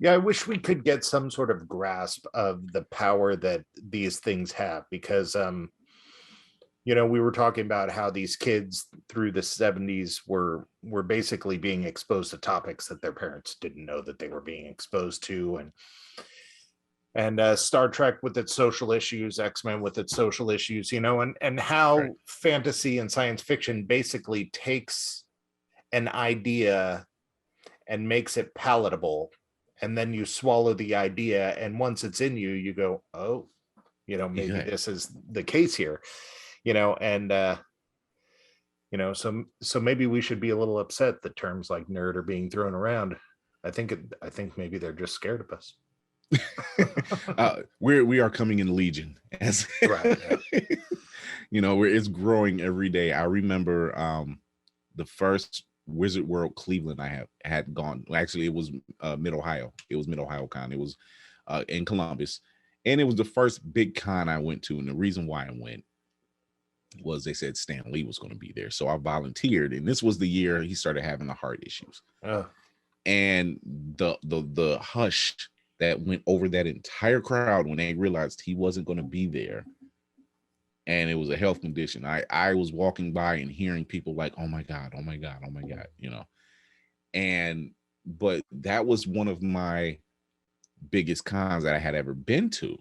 Yeah, I wish we could get some sort of grasp of the power that these things have, because we were talking about how these kids through the 70s were basically being exposed to topics that their parents didn't know that they were being exposed to, and Star Trek with its social issues, X-Men with its social issues, and how Right. fantasy and science fiction basically takes an idea and makes it palatable, and then you swallow the idea, and once it's in you, you go, oh, maybe Yeah. this is the case here, and so maybe we should be a little upset that terms like nerd are being thrown around. I think maybe they're just scared of us. We are coming in legion, as Right. Yeah. it's growing every day. I remember the first Wizard World Cleveland I had gone. Actually, it was Mid Ohio. It was Mid Ohio Con. It was in Columbus, and it was the first big con I went to. And the reason why I went was they said Stan Lee was going to be there, so I volunteered. And this was the year he started having the heart issues, and the hush that went over that entire crowd when they realized he wasn't going to be there, and it was a health condition. I was walking by and hearing people like, oh my god, oh my god, oh my god, and but that was one of my biggest cons that I had ever been to.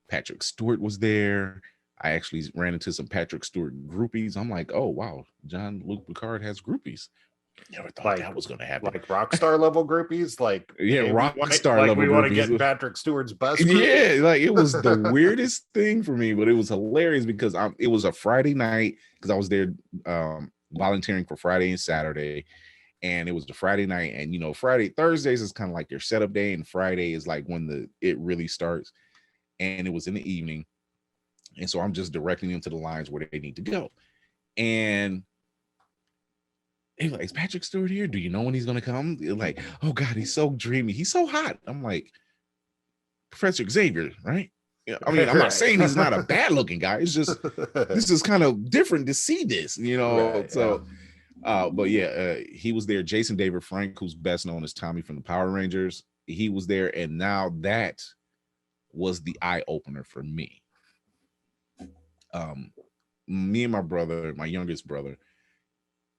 Patrick Stewart was there. I actually ran into some Patrick Stewart groupies. I'm like, oh wow, Jean-Luc Picard has groupies. Never thought that was going to happen. Like rock star level groupies, like yeah, rock star level. We want to groupies. get Patrick Stewart's bus. Yeah, like it was the weirdest thing for me, but it was hilarious because it was a Friday night, because I was there volunteering for Friday and Saturday, and it was the Friday night, and Thursdays is kind of like your setup day, and Friday is like when it really starts, and it was in the evening, and so I'm just directing them to the lines where they need to go, and he's like, is Patrick Stewart here? Do you know when he's going to come? You're like, oh God, he's so dreamy. He's so hot. I'm like, Professor Xavier, right? I mean, I'm not saying he's not a bad looking guy. It's just, this is kind of different to see this, Right, so, but yeah, he was there. Jason David Frank, who's best known as Tommy from the Power Rangers, he was there. And now that was the eye opener for me. Me and my brother, my youngest brother,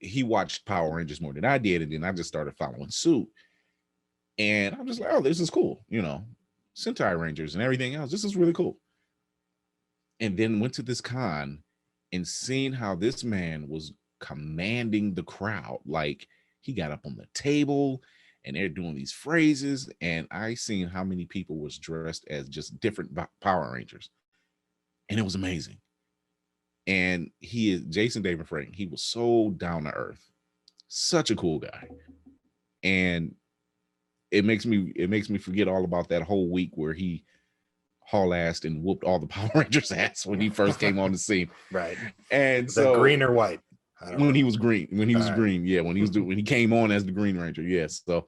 he watched Power Rangers more than I did, and then I just started following suit. And I'm just like, oh, this is cool, Sentai Rangers and everything else. This is really cool. And then went to this con and seeing how this man was commanding the crowd. Like he got up on the table and they're doing these phrases, and I seen how many people was dressed as just different Power Rangers, and it was amazing. And he is Jason David Frank. He was so down to earth, such a cool guy. And it makes me forget all about that whole week where he haul-assed and whooped all the Power Rangers ass when he first came on the scene. Right. And so green or white? When he was green. When he came on as the Green Ranger. Yes. So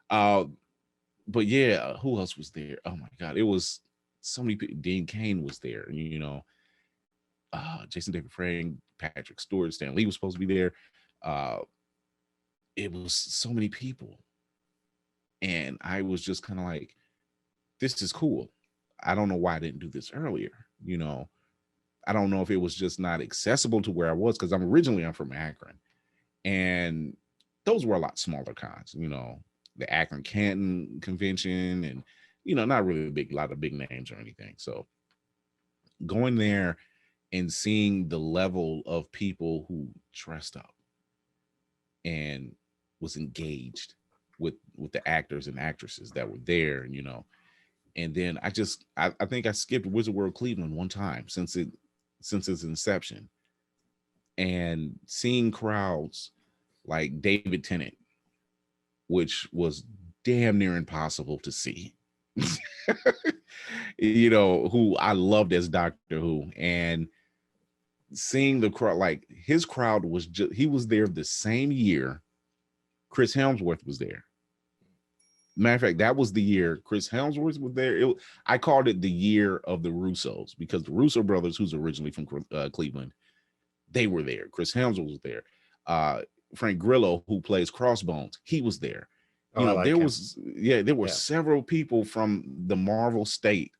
but yeah, who else was there? Oh my God. It was so many people. Dean Cain was there, Jason David Frank, Patrick Stewart, Stan Lee was supposed to be there. It was so many people, and I was just kind of like, this is cool. I don't know why I didn't do this earlier. I don't know if it was just not accessible to where I was, because I'm from Akron, and those were a lot smaller cons. The Akron Canton convention, and not really a lot of big names or anything. So going there and seeing the level of people who dressed up and was engaged with the actors and actresses that were there, and then I think I skipped Wizard World Cleveland one time since its inception, and seeing crowds like David Tennant, which was damn near impossible to see, who I loved as Doctor Who, and seeing the crowd, like his crowd was just, he was there the same year Chris Hemsworth was there. Matter of fact, that was the year Chris Hemsworth was there. I called it the year of the Russos, because the Russo brothers, who's originally from Cleveland, they were there. Chris Hemsworth was there. Frank Grillo, who plays Crossbones, he was there. Oh, I like there him. was there were Yeah. several people from the Marvel state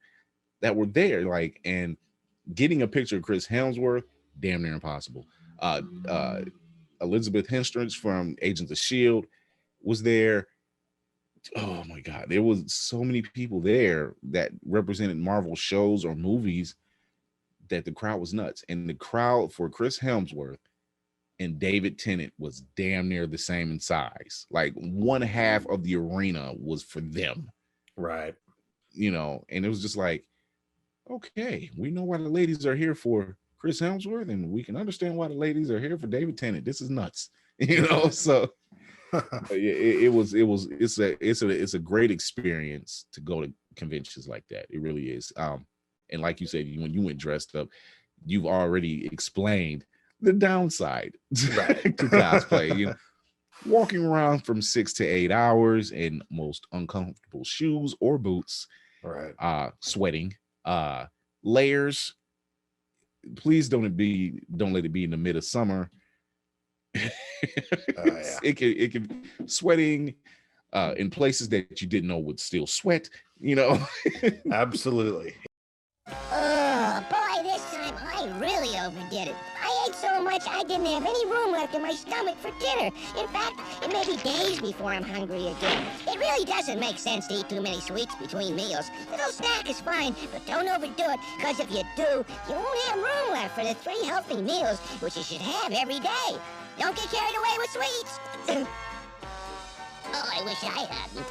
that were there, like, and getting a picture of Chris Hemsworth, damn near impossible. Elizabeth Henstridge from Agents of Shield was there. Oh my god, there was so many people there that represented Marvel shows or movies that the crowd was nuts. And the crowd for Chris Hemsworth and David Tennant was damn near the same in size. Like one half of the arena was for them. Right. And it was just like, okay, we know why the ladies are here for Chris Hemsworth, and we can understand why the ladies are here for David Tennant. This is nuts. So it's a great experience to go to conventions like that. It really is. And like you said, when you went dressed up, you've already explained the downside Right. to cosplay. Walking around from 6 to 8 hours in most uncomfortable shoes or boots, Right. sweating, layers. Please don't let it be in the mid of summer. Yeah. It can sweating in places that you didn't know would still sweat. Absolutely. Oh, boy, this time I really overdid it. I ate so much I didn't have any room left in my stomach for dinner. In fact, it may be days before I'm hungry again. It really doesn't make sense to eat too many sweets between meals. A little snack is fine, but don't overdo it, because if you do, you won't have room left for the 3 healthy meals, which you should have every day. Don't get carried away with sweets. Oh, I wish I hadn't.